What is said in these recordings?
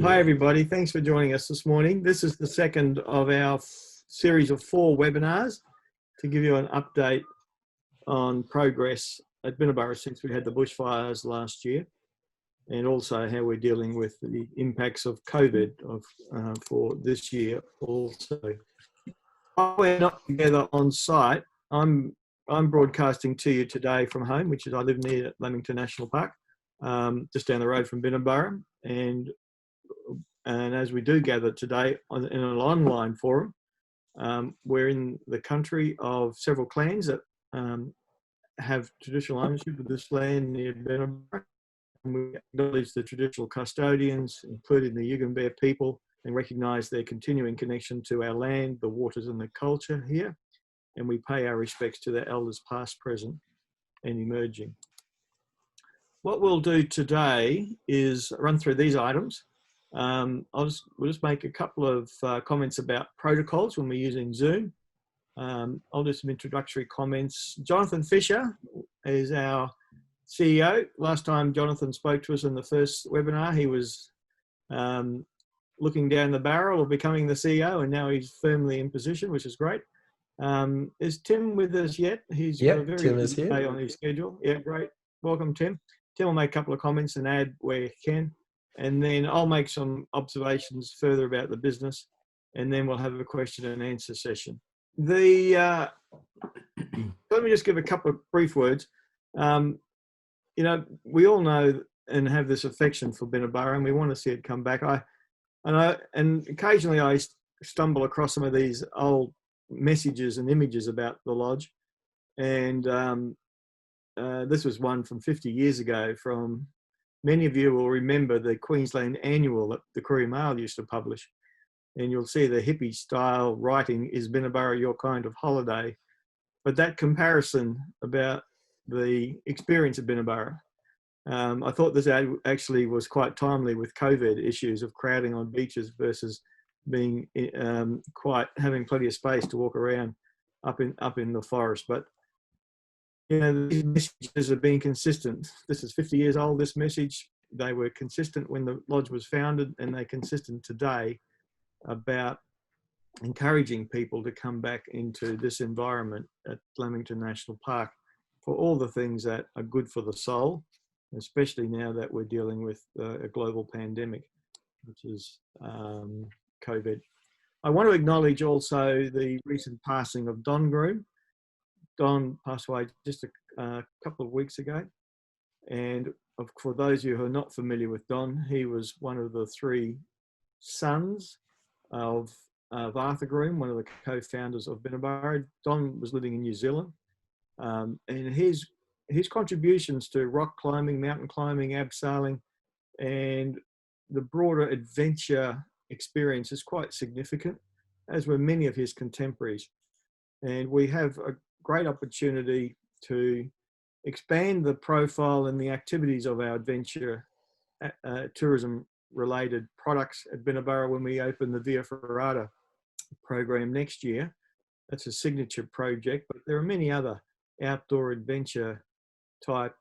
Hi everybody, thanks for joining us this morning. This is the second of our series of 4 webinars to give you an update on progress at Binna Burra since we had the bushfires last year, and also how we're dealing with the impacts of COVID for this year also. While we're not together on site, I'm broadcasting to you today from home, which is I live near Lamington National Park, just down the road from Binna Burra, and as we do gather today in an online forum, we're in the country of several clans that have traditional ownership of this land near Binna Burra. We acknowledge the traditional custodians, including the Yugambeh people, and recognise their continuing connection to our land, the waters and the culture here. And we pay our respects to their elders past, present and emerging. What we'll do today is run through these items. We'll just make a couple of comments about protocols when we're using Zoom. I'll do some introductory comments. Jonathan Fisher is our CEO. Last time Jonathan spoke to us in the first webinar, he was looking down the barrel of becoming the CEO, and now he's firmly in position, which is great. Is Tim with us yet? He's got a very busy day on his schedule. Yeah, great. Welcome, Tim. Tim will make a couple of comments and add where he can, and then I'll make some observations further about the business, and then we'll have a question and answer session. Let me just give a couple of brief words. You know, we all know and have this affection for Binna Burra, and we want to see it come back. And occasionally I stumble across some of these old messages and images about the lodge, and this was one from 50 years ago. From many of you will remember the Queensland Annual that the Courier Mail used to publish, and you'll see the hippie style writing, "Is Binna Burra your kind of holiday?" But that comparison about the experience of Binna Burra, I thought this ad actually was quite timely with COVID issues of crowding on beaches versus being having plenty of space to walk around up in the forest. But you know, these messages have been consistent. This is 50 years old, this message. They were consistent when the lodge was founded, and they're consistent today about encouraging people to come back into this environment at Lamington National Park for all the things that are good for the soul, especially now that we're dealing with a global pandemic, which is COVID. I want to acknowledge also the recent passing of Don Groom. Don passed away just a couple of weeks ago. And for those of you who are not familiar with Don, he was one of the 3 sons of Arthur Groom, one of the co-founders of Binna Burra. Don was living in New Zealand. And his contributions to rock climbing, mountain climbing, abseiling, and the broader adventure experience is quite significant, as were many of his contemporaries. And we have a great opportunity to expand the profile and the activities of our adventure tourism related products at Binna Burra when we open the Via Ferrata program next year. That's a signature project, but there are many other outdoor adventure type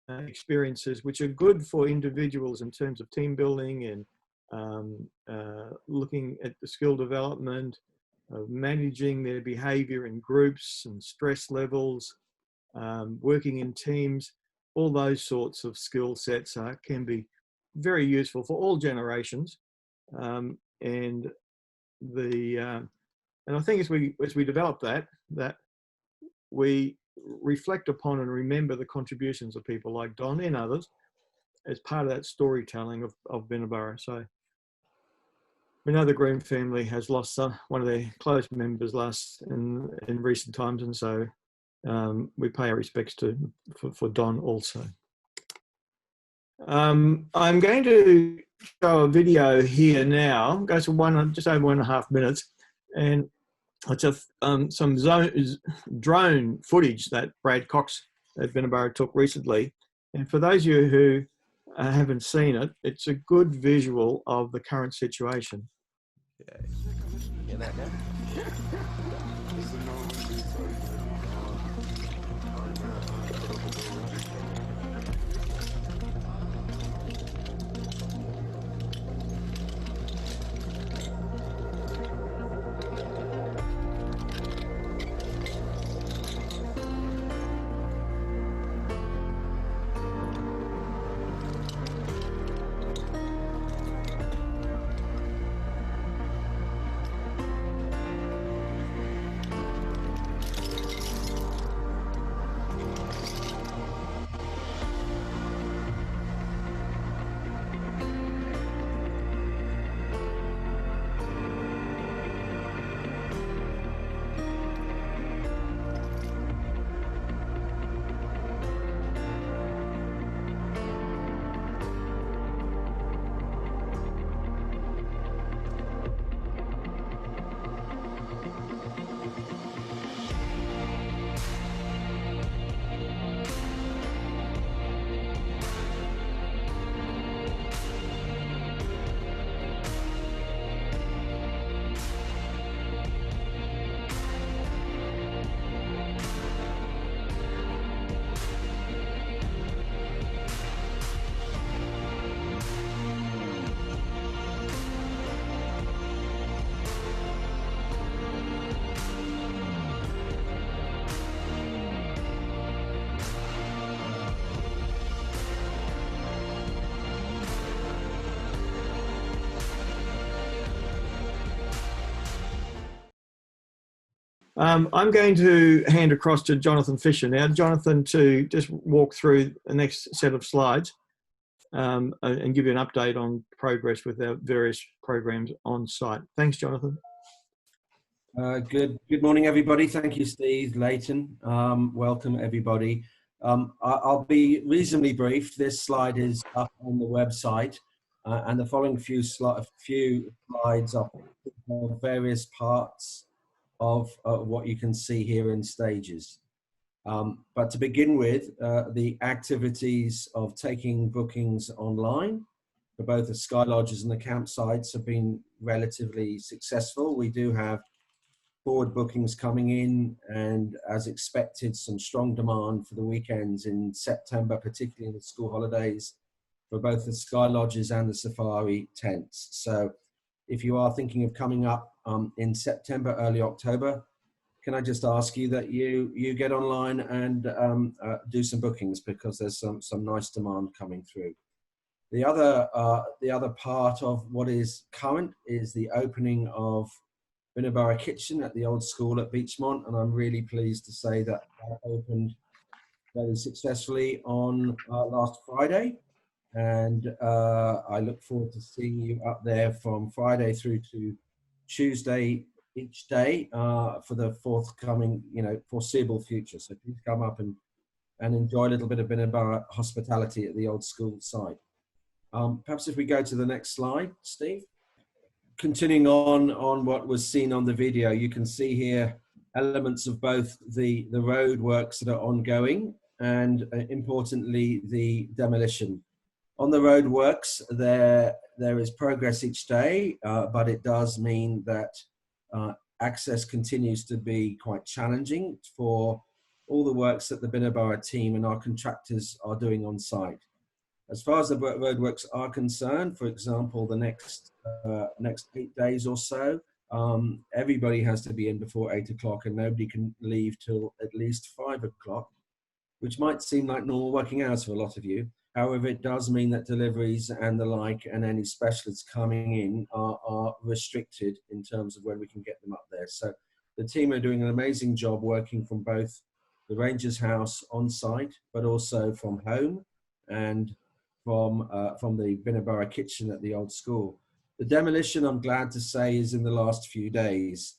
experiences which are good for individuals in terms of team building and looking at the skill development, managing their behavior in groups and stress levels, working in teams. All those sorts of skill sets can be very useful for all generations. And I think as we develop that we reflect upon and remember the contributions of people like Don and others as part of that storytelling of Binna Burra. So we know the Groom family has lost one of their close members in recent times, and so we pay our respects for Don also. I'm going to show a video here now. It goes for just over 1.5 minutes, and it's some drone footage that Brad Cox at Binna Burra took recently. And for those of you who haven't seen it, it's a good visual of the current situation. Okay. Hear that now? I'm going to hand across to Jonathan Fisher now. Jonathan, to just walk through the next set of slides and give you an update on progress with our various programs on site. Thanks, Jonathan. Good morning, everybody. Thank you, Steve, Leighton. Welcome, everybody. I'll be reasonably brief. This slide is up on the website, and the following few slides are various parts of what you can see here in stages. But to begin with, the activities of taking bookings online for both the sky lodges and the campsites have been relatively successful. We do have forward bookings coming in, and as expected, some strong demand for the weekends in September, particularly in the school holidays, for both the sky lodges and the safari tents. So if you are thinking of coming up in September, early October, can I just ask you that you get online and do some bookings, because there's some nice demand coming through. The other part of what is current is the opening of Binna Burra Kitchen at the old school at Beachmont, and I'm really pleased to say that opened very successfully on last Friday, and I look forward to seeing you up there from Friday through to Tuesday each day for the forthcoming, foreseeable future. So please come up and enjoy a little bit of Binna Burra hospitality at the old school site. Perhaps if we go to the next slide, Steve. Continuing on what was seen on the video, you can see here elements of both the road works that are ongoing and importantly the demolition. On the road works, there is progress each day, but it does mean that access continues to be quite challenging for all the works that the Binna Burra team and our contractors are doing on site. As far as the roadworks are concerned, for example, the next 8 days or so, everybody has to be in before 8 o'clock, and nobody can leave till at least 5 o'clock, which might seem like normal working hours for a lot of you. However, it does mean that deliveries and the like and any specialists coming in are restricted in terms of when we can get them up there. So the team are doing an amazing job working from both the Ranger's house on site, but also from home and from the Binna Burra kitchen at the old school. The demolition, I'm glad to say, is in the last few days.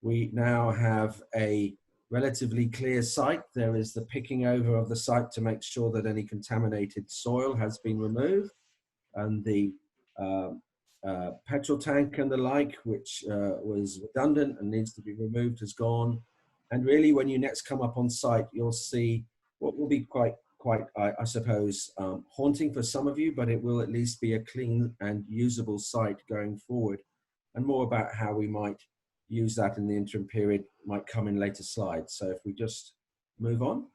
We now have a relatively clear site. There is the picking over of the site to make sure that any contaminated soil has been removed, and the petrol tank and the like, which was redundant and needs to be removed, has gone. And really, when you next come up on site, you'll see what will be quite, I suppose, haunting for some of you, but it will at least be a clean and usable site going forward. And more about how we might use that in the interim period might come in later slides. So if we just move on.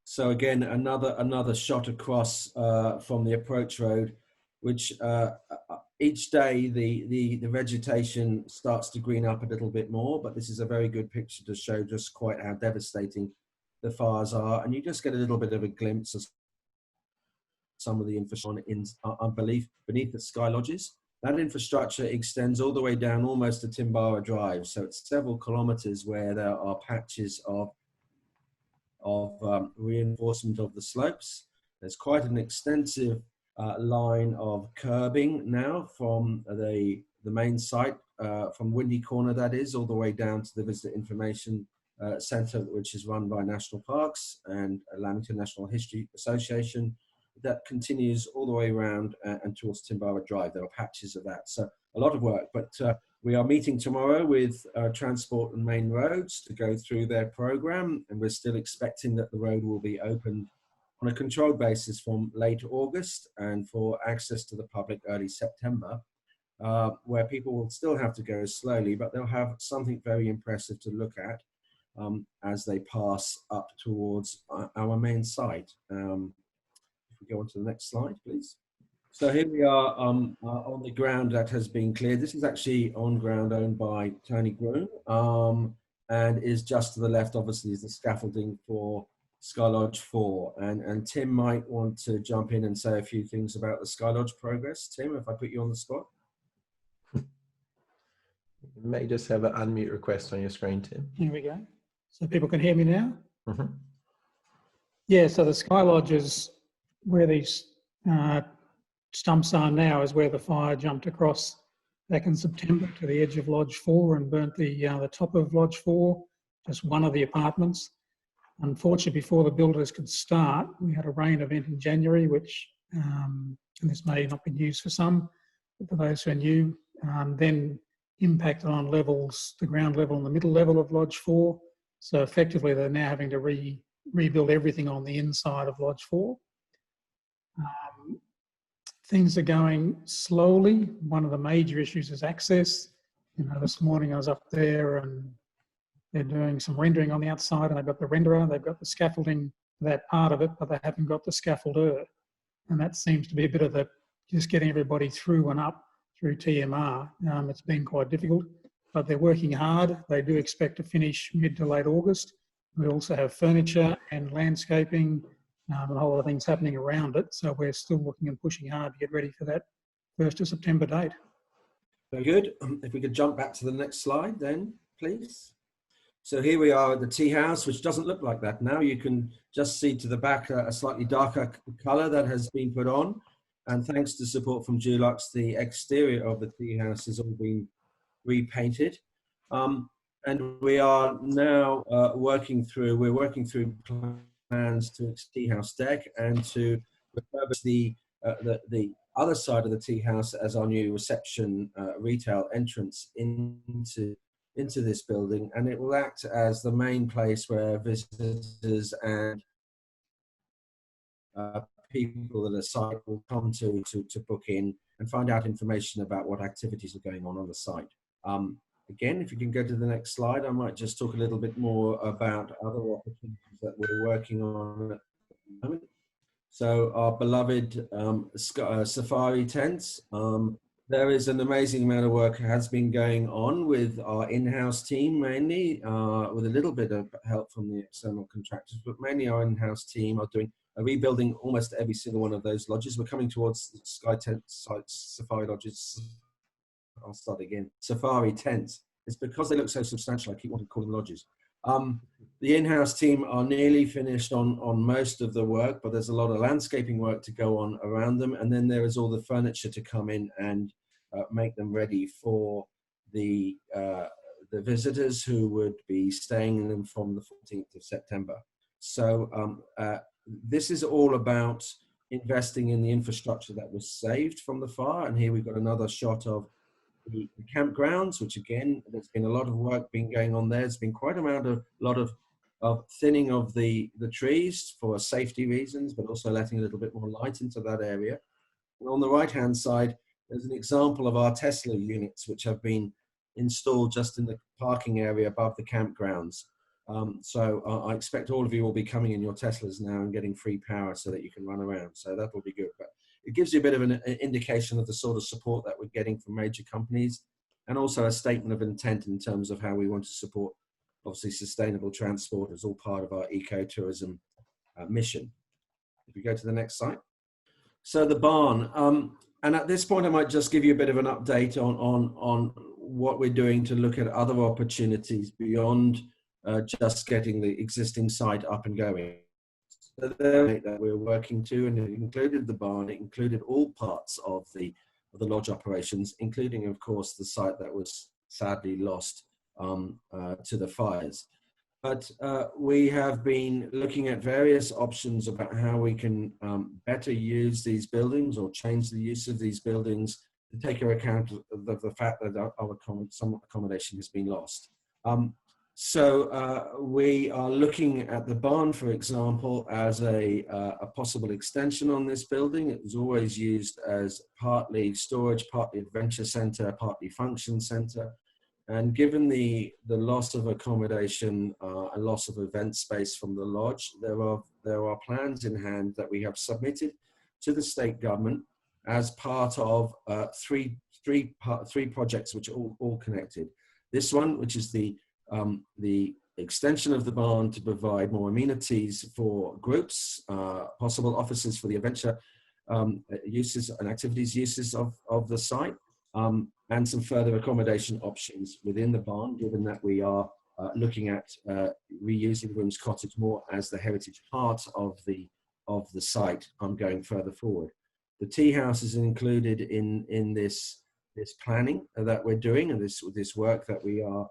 So again, another shot across from the approach road, which each day the vegetation starts to green up a little bit more, but this is a very good picture to show just quite how devastating the fires are, and you just get a little bit of a glimpse of some of the infrastructure beneath the sky lodges. That infrastructure extends all the way down almost to Timbara Drive, so it's several kilometres where there are patches of reinforcement of the slopes. There's quite an extensive line of curbing now from the main site, from Windy Corner, that is, all the way down to the Visitor Information Centre, which is run by National Parks and Lamington National History Association. That continues all the way around and towards Timbara Drive. There are patches of that, so a lot of work. But we are meeting tomorrow with Transport and Main Roads to go through their programme, and we're still expecting that the road will be opened on a controlled basis from late August and for access to the public early September, where people will still have to go slowly, but they'll have something very impressive to look at as they pass up towards our main site. If we go on to the next slide, please. So here we are on the ground that has been cleared. This is actually on ground owned by Don Groom, and is just to the left, obviously, is the scaffolding for Sky Lodge 4. And Tim might want to jump in and say a few things about the Sky Lodge progress. Tim, if I put you on the spot. You may just have an unmute request on your screen, Tim. Here we go. So people can hear me now? Mhm. Yeah, so the Sky Lodge is where these stumps are now, is where the fire jumped across back in September to the edge of Lodge 4 and burnt the top of Lodge 4, just one of the apartments. Unfortunately, before the builders could start, we had a rain event in January, which, and this may not be news for some, but for those who knew, then impacted on levels, the ground level and the middle level of Lodge 4. So effectively, they're now having to rebuild everything on the inside of Lodge 4. Things are going slowly. One of the major issues is access. You know, this morning I was up there and they're doing some rendering on the outside, and they've got the renderer, they've got the scaffolding, that part of it, but they haven't got the scaffolder. And that seems to be a bit of the, just getting everybody through and up through TMR. It's been quite difficult, but they're working hard. They do expect to finish mid to late August. We also have furniture and landscaping and a whole lot of things happening around it. So we're still looking and pushing hard to get ready for that 1st of September date. Very good. If we could jump back to the next slide then, please. So here we are at the tea house, which doesn't look like that now. You can just see to the back a slightly darker colour that has been put on. And thanks to support from Dulux, the exterior of the tea house has all been repainted. And we are now working through plans to tea house deck and to refurbish the other side of the tea house as our new reception retail entrance into this building, and it will act as the main place where visitors and people that are site will come to book in and find out information about what activities are going on the site. Again, if you can go to the next slide, I might just talk a little bit more about other opportunities that we're working on at the moment. So our beloved safari tents. There is an amazing amount of work has been going on with our in-house team mainly, with a little bit of help from the external contractors, but mainly our in-house team are rebuilding almost every single one of those lodges. We're coming towards the Sky Tent sites, safari lodges. I'll start again. Safari tents. It's because they look so substantial, I keep wanting to call them lodges. The in-house team are nearly finished on most of the work, but there's a lot of landscaping work to go on around them. And then there is all the furniture to come in and make them ready for the visitors who would be staying in them from the 14th of September. So this is all about investing in the infrastructure that was saved from the fire. And here we've got another shot of the campgrounds, which again, there's been a lot of work been going on there. There's been quite a lot of thinning of the trees for safety reasons, but also letting a little bit more light into that area. And on the right-hand side, there's an example of our Tesla units, which have been installed just in the parking area above the campgrounds. So I expect all of you will be coming in your Teslas now and getting free power so that you can run around. So that will be good. But it gives you a bit of an indication of the sort of support that we're getting from major companies, and also a statement of intent in terms of how we want to support, obviously, sustainable transport as all part of our ecotourism mission. If we go to the next slide. So the barn, and at this point I might just give you a bit of an update on what we're doing to look at other opportunities beyond just getting the existing site up and going. So that we're working to, and it included the barn, it included all parts of the lodge operations, including of course the site that was sadly lost to the fires. But we have been looking at various options about how we can better use these buildings or change the use of these buildings to take into account of the fact that some accommodation has been lost. So we are looking at the barn, for example, as a possible extension on this building. It was always used as partly storage, partly adventure center, partly function center. And given the loss of accommodation and loss of event space from the lodge, there are plans in hand that we have submitted to the state government as part of three projects which are all connected. This one, which is the extension of the barn to provide more amenities for groups, possible offices for the adventure uses and activities uses of the site. and some further accommodation options within the barn, given that we are looking at reusing Groom's Cottage more as the heritage part of the site going further forward. The tea house is included in this planning that we're doing, and this work that we are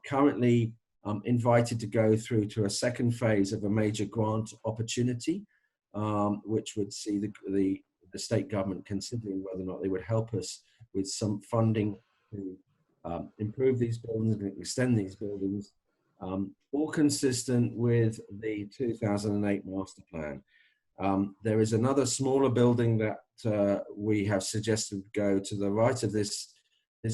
currently invited to go through to a second phase of a major grant opportunity, which would see the state government considering whether or not they would help us with some funding to improve these buildings and extend these buildings, all consistent with the 2008 master plan. There is another smaller building that we have suggested go to the right of this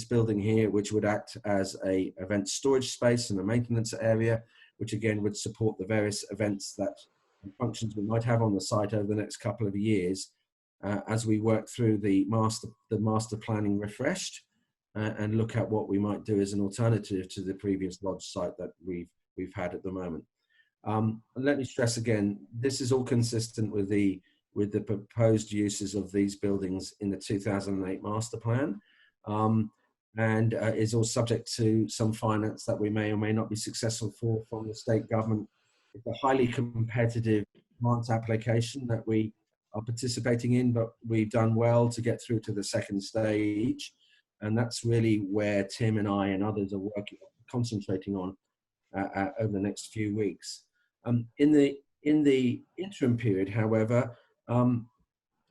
building here, which would act as a event storage space and a maintenance area, which again would support the various events and functions we might have on the site over the next couple of years, as we work through the master planning refreshed and look at what we might do as an alternative to the previous lodge site that we've had at the moment. Let me stress again, this is all consistent with the proposed uses of these buildings in the 2008 master plan, and is all subject to some finance that we may or may not be successful from the state government. It's a highly competitive grant application that we are participating in, but we've done well to get through to the second stage, and that's really where Tim and I and others are concentrating on over the next few weeks. In the interim period, however,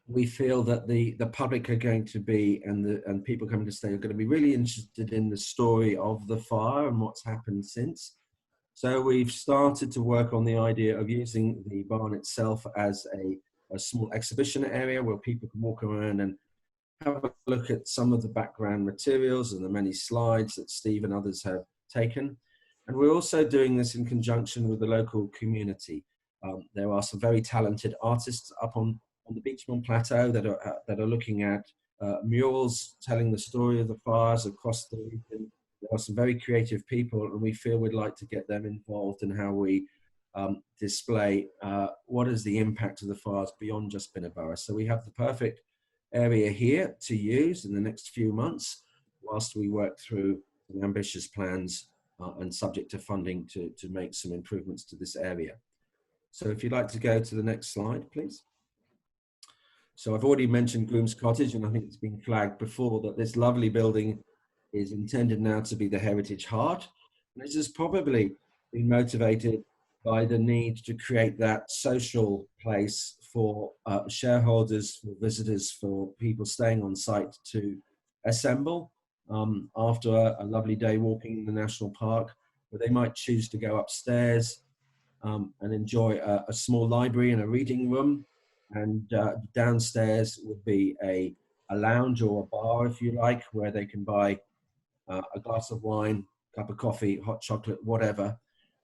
we feel that the public are going to be, and people coming to stay are going to be really interested in the story of the fire and what's happened since. So we've started to work on the idea of using the barn itself as a small exhibition area where people can walk around and have a look at some of the background materials and the many slides that Steve and others have taken. And we're also doing this in conjunction with the local community. There are some very talented artists up on the Beachmont Plateau that are looking at murals telling the story of the fires across the region. There are some very creative people, and we feel we'd like to get them involved in how we display what is the impact of the fires beyond just Binna Burra. So we have the perfect area here to use in the next few months whilst we work through some ambitious plans and subject to funding to make some improvements to this area. So if you'd like to go to the next slide, please. So I've already mentioned Groom's Cottage, and I think it's been flagged before that this lovely building is intended now to be the heritage heart. And this has probably been motivated by the need to create that social place for shareholders, for visitors, for people staying on site to assemble after a lovely day walking in the national park, where they might choose to go upstairs and enjoy a small library and a reading room. And downstairs would be a lounge or a bar, if you like, where they can buy a glass of wine, cup of coffee, hot chocolate, whatever.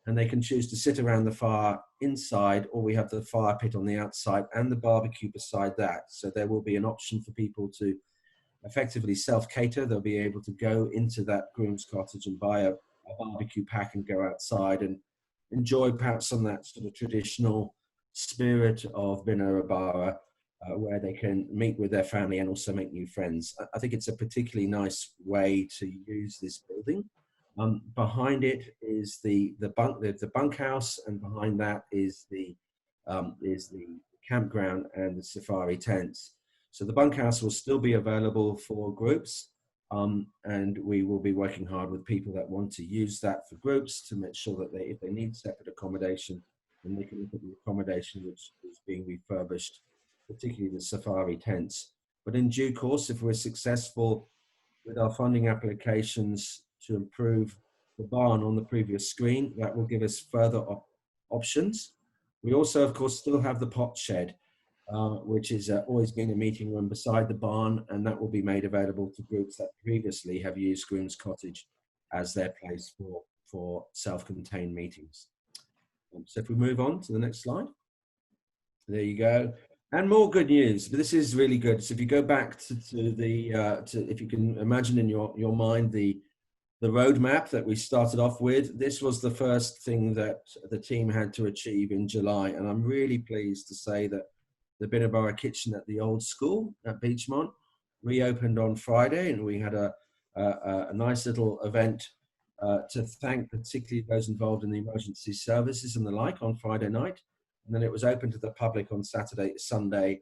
And they can choose to sit around the fire inside, or we have the fire pit on the outside and the barbecue beside that. So there will be an option for people to effectively self-cater. They'll be able to go into that Groom's Cottage and buy a barbecue pack and go outside and enjoy perhaps some of that sort of traditional spirit of Binna Burra, where they can meet with their family and also make new friends. I think it's a particularly nice way to use this building. Behind it is the bunkhouse, and behind that is the campground and the safari tents. So the bunkhouse will still be available for groups, and we will be working hard with people that want to use that for groups to make sure that if they need separate accommodation, then they can look at the accommodation which is being refurbished, particularly the safari tents. But in due course, if we're successful with our funding applications to improve the barn on the previous screen, that will give us further options. We also, of course, still have the pot shed, which is always been a meeting room beside the barn, and that will be made available to groups that previously have used Groom's Cottage as their place for self-contained meetings. So if we move on to the next slide, there you go. And more good news, but this is really good. So if you go back to if you can imagine in your mind the roadmap that we started off with, this was the first thing that the team had to achieve in July. And I'm really pleased to say that the Binna Burra kitchen at the old school at Beachmont reopened on Friday, and we had a nice little event to thank particularly those involved in the emergency services and the like on Friday night. And then it was open to the public on Saturday, Sunday,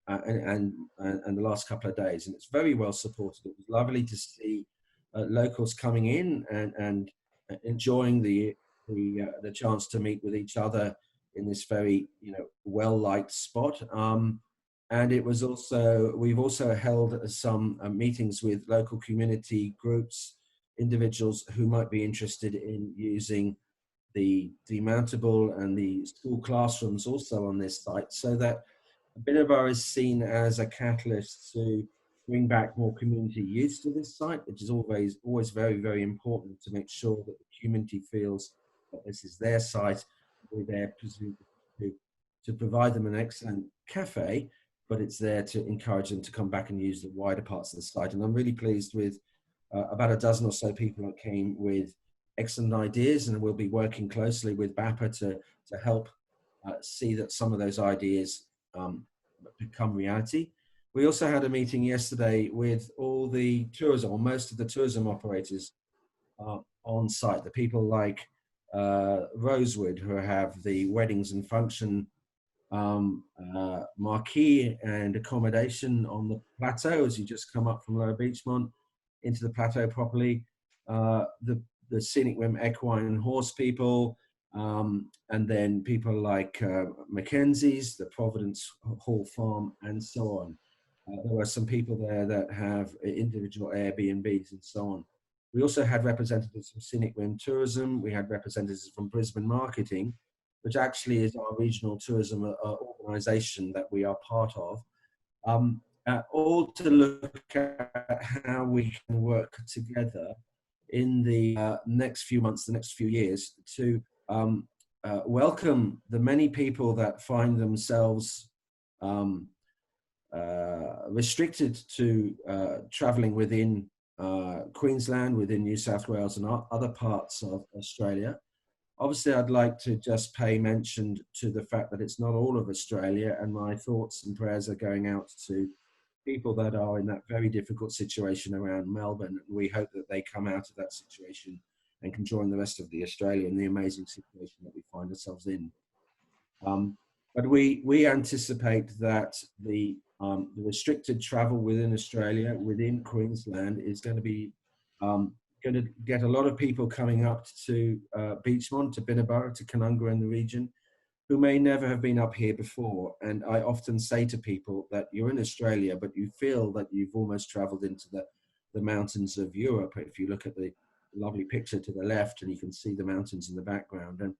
and the last couple of days. And it's very well supported. It was lovely to see locals coming in and enjoying the chance to meet with each other in this very, well-liked spot. And it was also, we've also held some meetings with local community groups, individuals who might be interested in using the demountable and the school classrooms also on this site, so that Binna Burra is seen as a catalyst to bring back more community use to this site, which is always very, very important to make sure that the community feels that this is their site. We're there to provide them an excellent cafe, but it's there to encourage them to come back and use the wider parts of the site. And I'm really pleased with about a dozen or so people that came with excellent ideas, and we'll be working closely with BAPA to help see that some of those ideas become reality. We also had a meeting yesterday with all the tourism, or most of the tourism operators on site, the people like Rosewood, who have the weddings and function marquee and accommodation on the plateau as you just come up from Lower Beachmont into the plateau properly. The Scenic Rim Equine Horse people, and then people like Mackenzie's, the Providence Hall Farm, and so on. There were some people there that have individual Airbnbs and so on. We also had representatives from Scenic Rim Tourism. We had representatives from Brisbane Marketing, which actually is our regional tourism organisation that we are part of, all to look at how we can work together in the next few months, the next few years, to welcome the many people that find themselves restricted to travelling within Queensland, within New South Wales and other parts of Australia. Obviously, I'd like to just pay mention to the fact that it's not all of Australia, and my thoughts and prayers are going out to people that are in that very difficult situation around Melbourne. We hope that they come out of that situation and can join the rest of the Australia in the amazing situation that we find ourselves in. But we anticipate that the restricted travel within Australia, within Queensland, is going to be going to get a lot of people coming up to Beachmont, to Binna Burra, to Canunga and the region, who may never have been up here before. And I often say to people that you're in Australia, but you feel that you've almost travelled into the mountains of Europe. If you look at the lovely picture to the left, and you can see the mountains in the background. And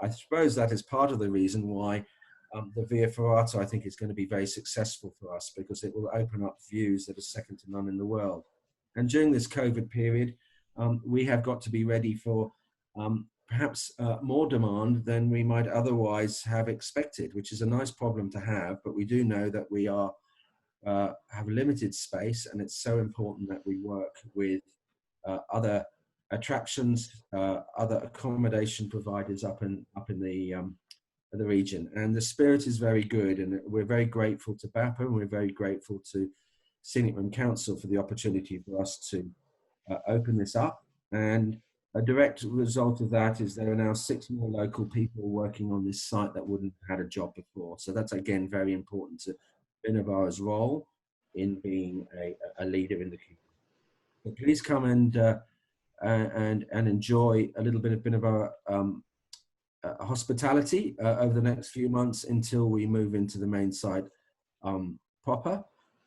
I suppose that is part of the reason why the Via Ferrata, I think, is going to be very successful for us, because it will open up views that are second to none in the world. And during this COVID period, we have got to be ready for perhaps more demand than we might otherwise have expected, which is a nice problem to have. But we do know that we have limited space, and it's so important that we work with other attractions, other accommodation providers up in the region. And the spirit is very good, and we're very grateful to BAPA, and we're very grateful to Scenic Rim Council for the opportunity for us to open this up. And a direct result of that is there are now 6 more local people working on this site that wouldn't have had a job before. So that's, again, very important to Binna Burra's role in being a leader in the community. So please come and enjoy a little bit of Binna Burra hospitality over the next few months until we move into the main site proper.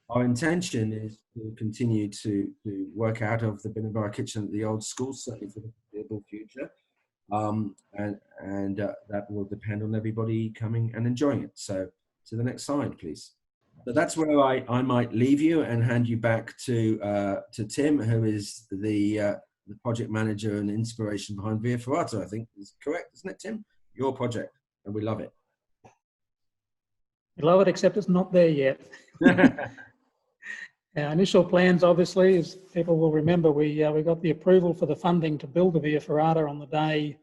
Our intention is to continue to work out of the Binna Burra kitchen at the old school, certainly for the foreseeable future. And that will depend on everybody coming and enjoying it. So to the next slide, please. So that's where I might leave you and hand you back to Tim, who is the project manager and inspiration behind Via Ferrata, I think is correct, isn't it, Tim? Your project, and we love it. We love it, except it's not there yet. Our initial plans, obviously, as people will remember, we got the approval for the funding to build the Via Ferrata on the day,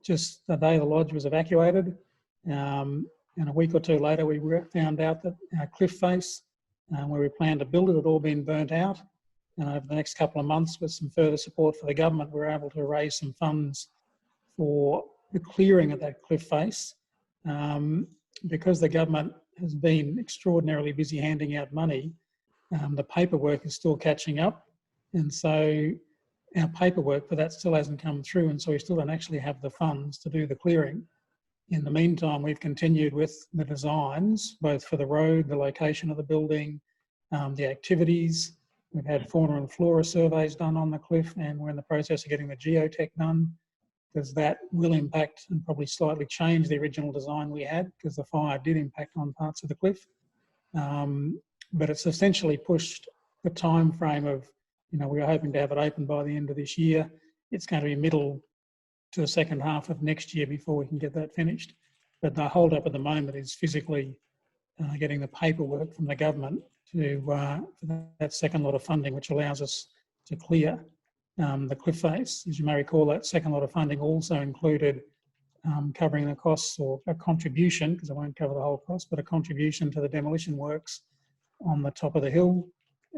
just the day the lodge was evacuated. And a week or two later, we found out that our cliff face where we planned to build it had all been burnt out. And over the next couple of months, with some further support for the government, we were able to raise some funds for the clearing of that cliff face. Because the government has been extraordinarily busy handing out money, the paperwork is still catching up. And so our paperwork for that still hasn't come through. And so we still don't actually have the funds to do the clearing. In the meantime, we've continued with the designs, both for the road, the location of the building, the activities. We've had fauna and flora surveys done on the cliff, and we're in the process of getting the geotech done, because that will impact and probably slightly change the original design we had, because the fire did impact on parts of the cliff. But it's essentially pushed the time frame of, we were hoping to have it open by the end of this year. It's going to be middle to the second half of next year before we can get that finished. But the hold up at the moment is physically getting the paperwork from the government for that second lot of funding, which allows us to clear the cliff face. As you may recall, that second lot of funding also included covering the costs, or a contribution, because it won't cover the whole cost, but a contribution to the demolition works on the top of the hill,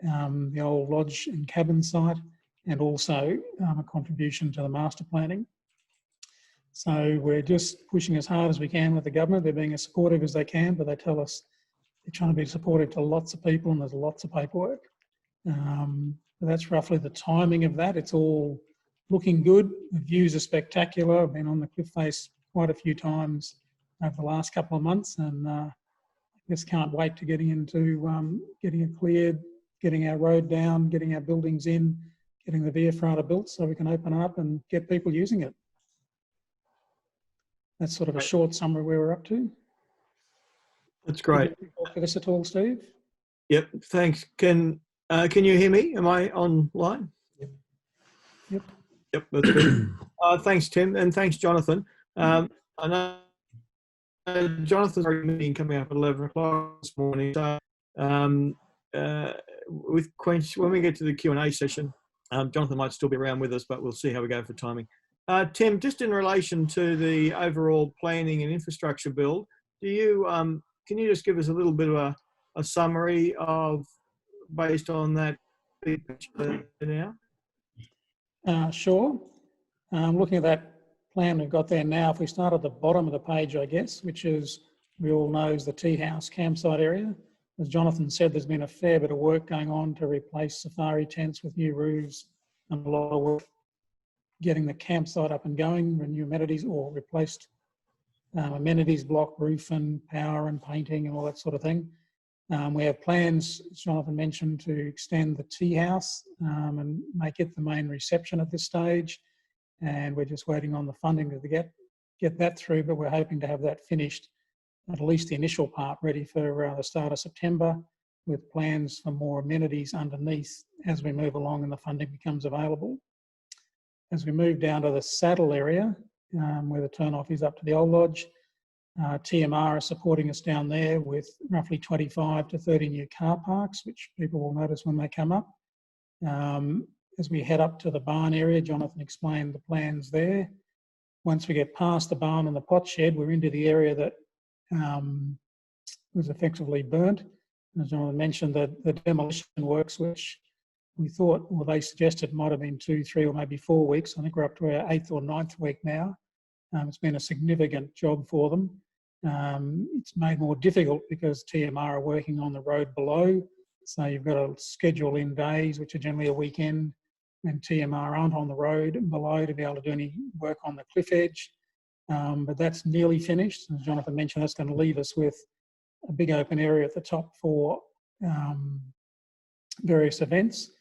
the old lodge and cabin site, and also a contribution to the master planning. So we're just pushing as hard as we can with the government. They're being as supportive as they can, but they tell us they're trying to be supportive to lots of people, and there's lots of paperwork. That's roughly the timing of that. It's all looking good. The views are spectacular. I've been on the cliff face quite a few times over the last couple of months, and I just can't wait to getting into getting it cleared, getting our road down, getting our buildings in, getting the Via Ferrata built so we can open up and get people using it. That's sort of a short summary where we're up to. That's great. Did you talk to this at all, Steve? Yep, thanks. Can you hear me? Am I online? Yep. Yep, that's good. Thanks, Tim, and thanks, Jonathan. I know Jonathan's already meeting coming up at 11 o'clock this morning. So with Quench, when we get to the Q&A session, Jonathan might still be around with us, but we'll see how we go for timing. Tim, just in relation to the overall planning and infrastructure build, can you just give us a little bit of a summary of, based on that big picture now? Sure. Looking at that plan we've got there now, if we start at the bottom of the page, I guess, which is, we all know, is the tea house campsite area. As Jonathan said, there's been a fair bit of work going on to replace safari tents with new roofs, and a lot of work getting the campsite up and going, new amenities, or replaced amenities block, roof and power and painting and all that sort of thing. We have plans, as Jonathan mentioned, to extend the tea house and make it the main reception at this stage. And we're just waiting on the funding to get that through, but we're hoping to have that finished, at least the initial part, ready for the start of September, with plans for more amenities underneath as we move along and the funding becomes available. As we move down to the saddle area, where the turn-off is up to the old lodge, TMR is supporting us down there with roughly 25 to 30 new car parks, which people will notice when they come up. As we head up to the barn area, Jonathan explained the plans there. Once we get past the barn and the pot shed, we're into the area that was effectively burnt. As Jonathan mentioned, the demolition works, which we thought, well, they suggested might have been 2, 3, or maybe 4 weeks. I think we're up to our 8th or 9th week now. It's been a significant job for them. It's made more difficult because TMR are working on the road below. So you've got to schedule in days, which are generally a weekend, and TMR aren't on the road below to be able to do any work on the cliff edge. But that's nearly finished. As Jonathan mentioned, that's going to leave us with a big open area at the top for various events.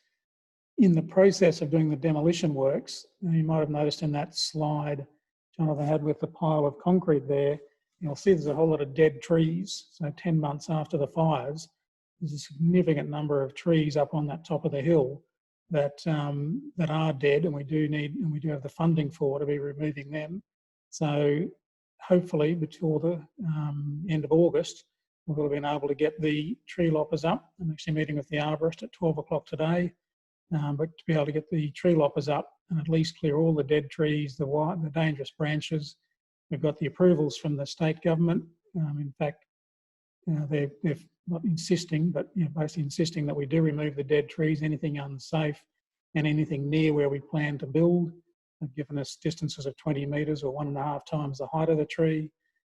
In the process of doing the demolition works, you might have noticed in that slide Jonathan had with the pile of concrete there, you'll see there's a whole lot of dead trees. So 10 months after the fires, there's a significant number of trees up on that top of the hill that are dead, and we do have the funding for to be removing them. So hopefully before the end of August, we'll have been able to get the tree loppers up. I'm actually meeting with the arborist at 12 o'clock today, but to be able to get the tree loppers up and at least clear all the dead trees, the dangerous branches. We've got the approvals from the state government. In fact, they're not insisting, but basically insisting that we do remove the dead trees, anything unsafe and anything near where we plan to build. They've given us distances of 20 metres or 1.5 times the height of the tree.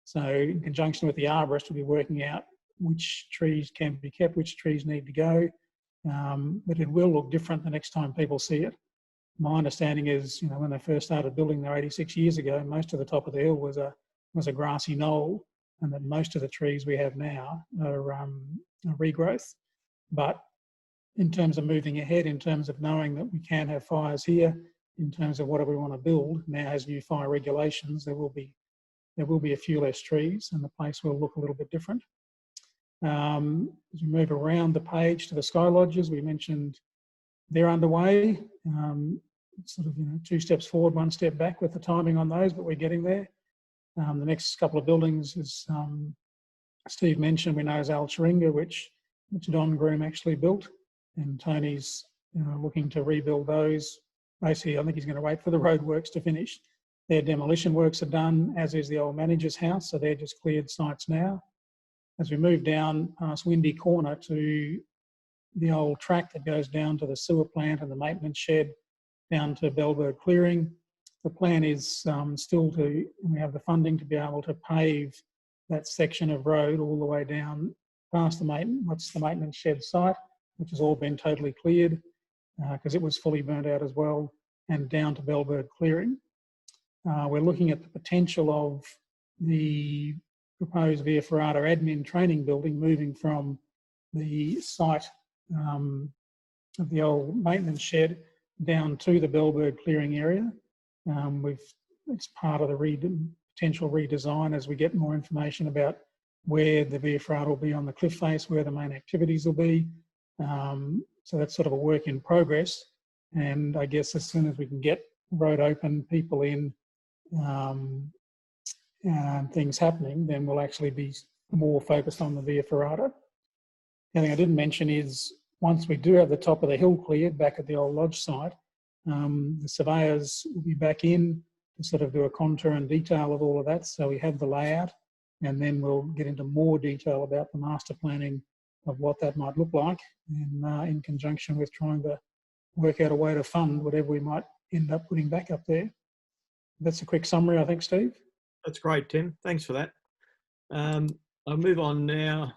So in conjunction with the arborist, we'll be working out which trees can be kept, which trees need to go. But it will look different the next time people see it. My understanding is, when they first started building there 86 years ago, most of the top of the hill was a grassy knoll, and that most of the trees we have now are regrowth. But in terms of moving ahead, in terms of knowing that we can have fires here, in terms of whatever we want to build, now has new fire regulations, there will be a few less trees and the place will look a little bit different. As we move around the page to the sky lodges, we mentioned they're underway. Sort of 2 steps forward, 1 step back with the timing on those, but we're getting there. The next couple of buildings, as Steve mentioned, we know is Al Chiringa, which Don Groom actually built, and Tony's looking to rebuild those. Basically, I think he's going to wait for the roadworks to finish. Their demolition works are done, as is the old manager's house, so they're just cleared sites now. As we move down past Windy Corner to the old track that goes down to the sewer plant and the maintenance shed, down to Bellberg Clearing, the plan is still we have the funding to be able to pave that section of road all the way down past the maintenance shed site, which has all been totally cleared because it was fully burnt out as well, and down to Bellberg Clearing. We're looking at the potential of the proposed Via Ferrata admin training building moving from the site of the old maintenance shed down to the Bellberg Clearing area. It's part of the potential redesign as we get more information about where the Via Ferrata will be on the cliff face, where the main activities will be. So that's sort of a work in progress. And I guess as soon as we can get road open, people in, and things happening, then we'll actually be more focused on the Via Ferrata. The other thing I didn't mention is once we do have the top of the hill cleared back at the old lodge site, the surveyors will be back in to sort of do a contour and detail of all of that. So we have the layout, and then we'll get into more detail about the master planning of what that might look like, and in conjunction with trying to work out a way to fund whatever we might end up putting back up there. That's a quick summary, I think, Steve. That's great, Tim. Thanks for that. I'll move on now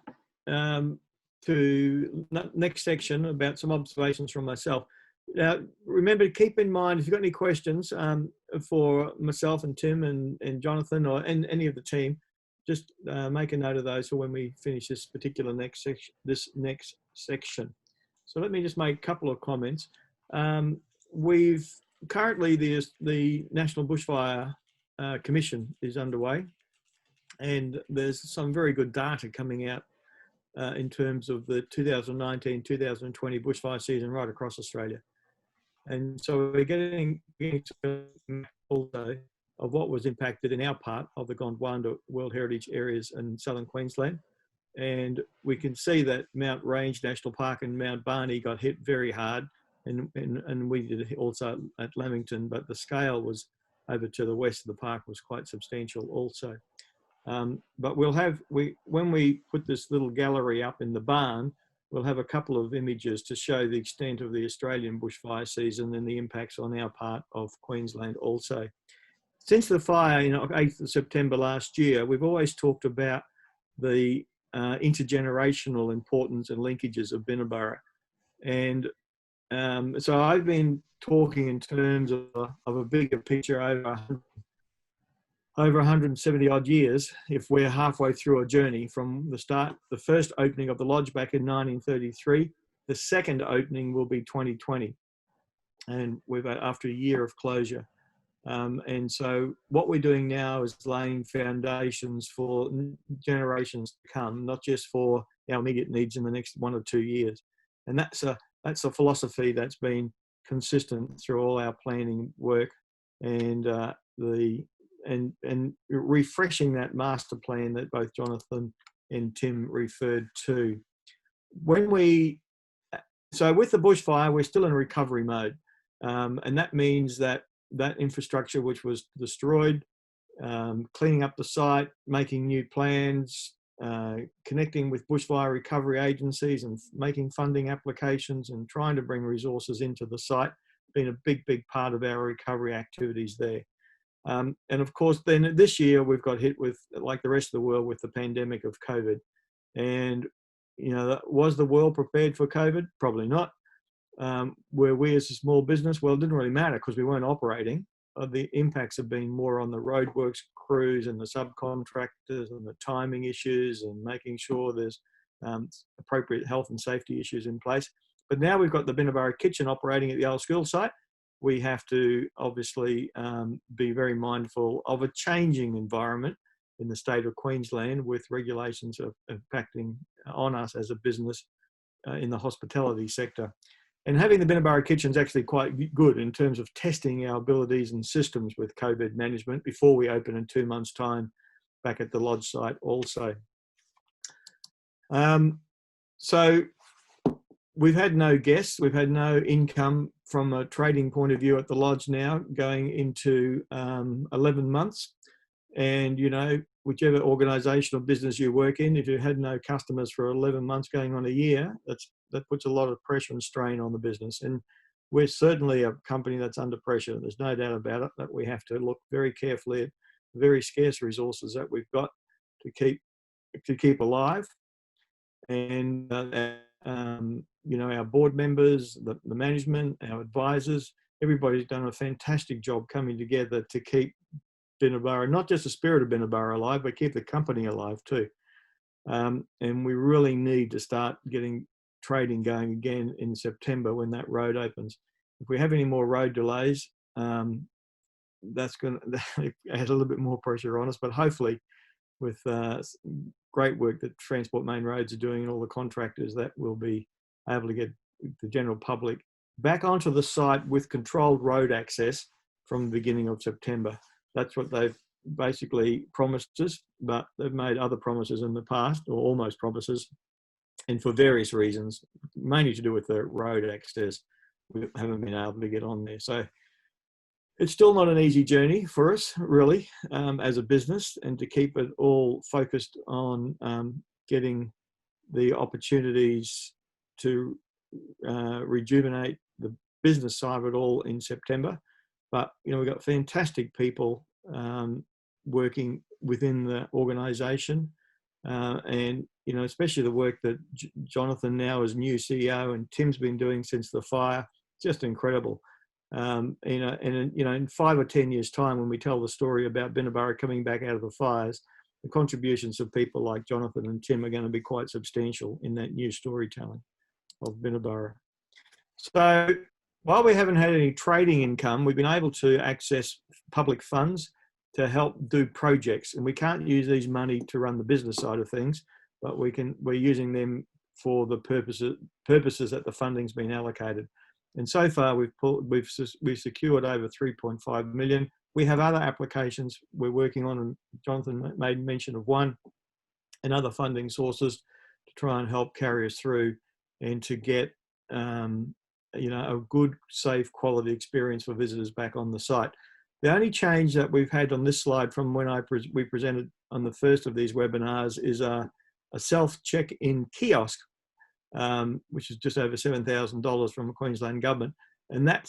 to next section about some observations from myself. Now, remember to keep in mind, if you've got any questions for myself and Tim and Jonathan or any of the team, just make a note of those for when we finish this particular next section. So let me just make a couple of comments. We've currently the National Bushfire Commission is underway, and there's some very good data coming out in terms of the 2019-2020 bushfire season right across Australia. And so we're getting also of what was impacted in our part of the Gondwana World Heritage areas in southern Queensland. And we can see that Mount Range National Park and Mount Barney got hit very hard, and we did also at Lamington, but the scale was over to the west of the park was quite substantial also. But when we put this little gallery up in the barn, we'll have a couple of images to show the extent of the Australian bushfire season and the impacts on our part of Queensland also. Since the fire in 8th of September last year, we've always talked about the intergenerational importance and linkages of Binna Burra. And so I've been talking in terms of a bigger picture over 170 odd years, if we're halfway through a journey from the start. The first opening of the lodge back in 1933, the second opening will be 2020. And we've after a year of closure. And so what we're doing now is laying foundations for generations to come, not just for our immediate needs in the next 1 or 2 years. And that's a philosophy that's been consistent through all our planning work, and and refreshing that master plan that both Jonathan and Tim referred to. So with the bushfire, we're still in recovery mode, and that means that infrastructure which was destroyed, cleaning up the site, making new plans, connecting with bushfire recovery agencies and making funding applications and trying to bring resources into the site, been a big part of our recovery activities there. And of course, then this year we've got hit with, like the rest of the world, with the pandemic of COVID. And, you know, was the world prepared for COVID? Probably not. Were we as a small business? Well, it didn't really matter because we weren't operating. The impacts have been more on the roadworks crews and the subcontractors and the timing issues and making sure there's appropriate health and safety issues in place. But now we've got the Binna Burra kitchen operating at the old school site. We have to obviously be very mindful of a changing environment in the state of Queensland with regulations impacting on us as a business in the hospitality sector. And having the Binna Burra kitchen is actually quite good in terms of testing our abilities and systems with COVID management before we open in 2 months' time back at the lodge site also. So we've had no guests, we've had no income from a trading point of view at the lodge now going into 11 months. And, you know, whichever organisation or business you work in, if you had no customers for 11 months going on a year, that puts a lot of pressure and strain on the business. And we're certainly a company that's under pressure. There's no doubt about it, that we have to look very carefully at very scarce resources that we've got to keep alive. And, you know, our board members, the management, our advisors, everybody's done a fantastic job coming together to keep Binna Burra, not just the spirit of Binna Burra alive, but keep the company alive too. And we really need to start getting trading going again in September when that road opens. If we have any more road delays, that's going to add a little bit more pressure on us, but hopefully with great work that Transport Main Roads are doing and all the contractors, that will be able to get the general public back onto the site with controlled road access from the beginning of September. That's what they've basically promised us, but they've made other promises in the past, or almost promises, and for various reasons, mainly to do with the road access, we haven't been able to get on there. So it's still not an easy journey for us, really, as a business, and to keep it all focused on getting the opportunities to rejuvenate the business side of it all in September. But, you know, we've got fantastic people working within the organisation, and, you know, especially the work that Jonathan now as new CEO and Tim's been doing since the fire, just incredible. You know, and, you know, in 5 or 10 years' time, when we tell the story about Binna Burra coming back out of the fires, the contributions of people like Jonathan and Tim are going to be quite substantial in that new storytelling of Binna Burra. So while we haven't had any trading income, we've been able to access public funds to help do projects, and we can't use these money to run the business side of things, but we're using them for the purposes that the funding's been allocated. And so far we've secured over 3.5 million. We have other applications we're working on, and Jonathan made mention of one, and other funding sources to try and help carry us through and to get you know, a good, safe, quality experience for visitors back on the site. The only change that we've had on this slide from when we presented on the first of these webinars is a self-check-in kiosk, which is just over $7,000 from the Queensland government, and that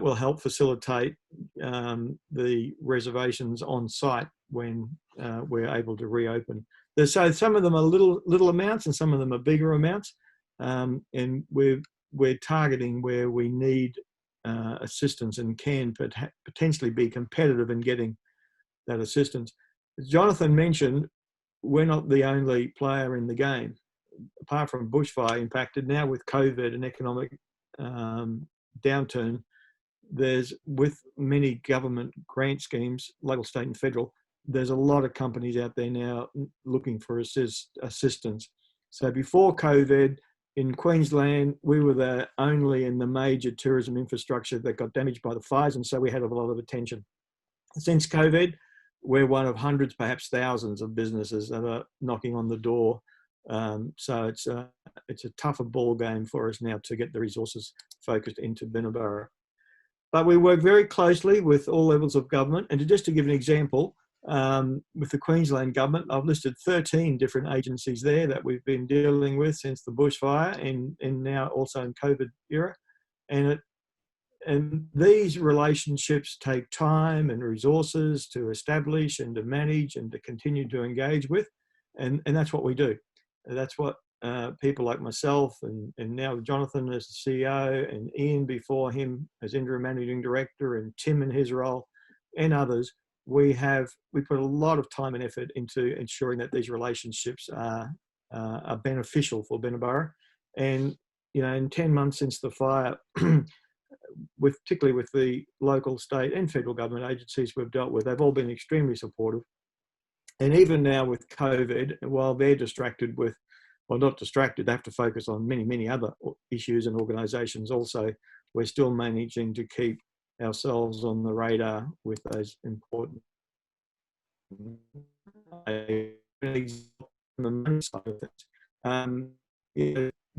will help facilitate the reservations on site when we're able to reopen. So some of them are little amounts, and some of them are bigger amounts, and we're targeting where we need assistance and can potentially be competitive in getting that assistance. As Jonathan mentioned, we're not the only player in the game. Apart from bushfire impacted, now with COVID and economic downturn, there's, with many government grant schemes, local, state and federal, there's a lot of companies out there now looking for assistance. So before COVID, in Queensland, we were the only in the major tourism infrastructure that got damaged by the fires, and so we had a lot of attention. Since COVID, we're one of hundreds, perhaps thousands of businesses that are knocking on the door. So it's a tougher ball game for us now to get the resources focused into Binna Burra. But we work very closely with all levels of government, and just to give an example, with the Queensland government. I've listed 13 different agencies there that we've been dealing with since the bushfire and now also in COVID era. And these relationships take time and resources to establish and to manage and to continue to engage with. And that's what we do. That's what people like myself and now Jonathan as the CEO and Ian before him as interim managing director and Tim in his role and others, we put a lot of time and effort into ensuring that these relationships are beneficial for Binna Burra. And, you know, in 10 months since the fire, particularly with the local, state and federal government agencies we've dealt with, they've all been extremely supportive. And even now with COVID, while they're distracted with, well, not distracted, they have to focus on many, many other issues and organisations also, we're still managing to keep ourselves on the radar with those important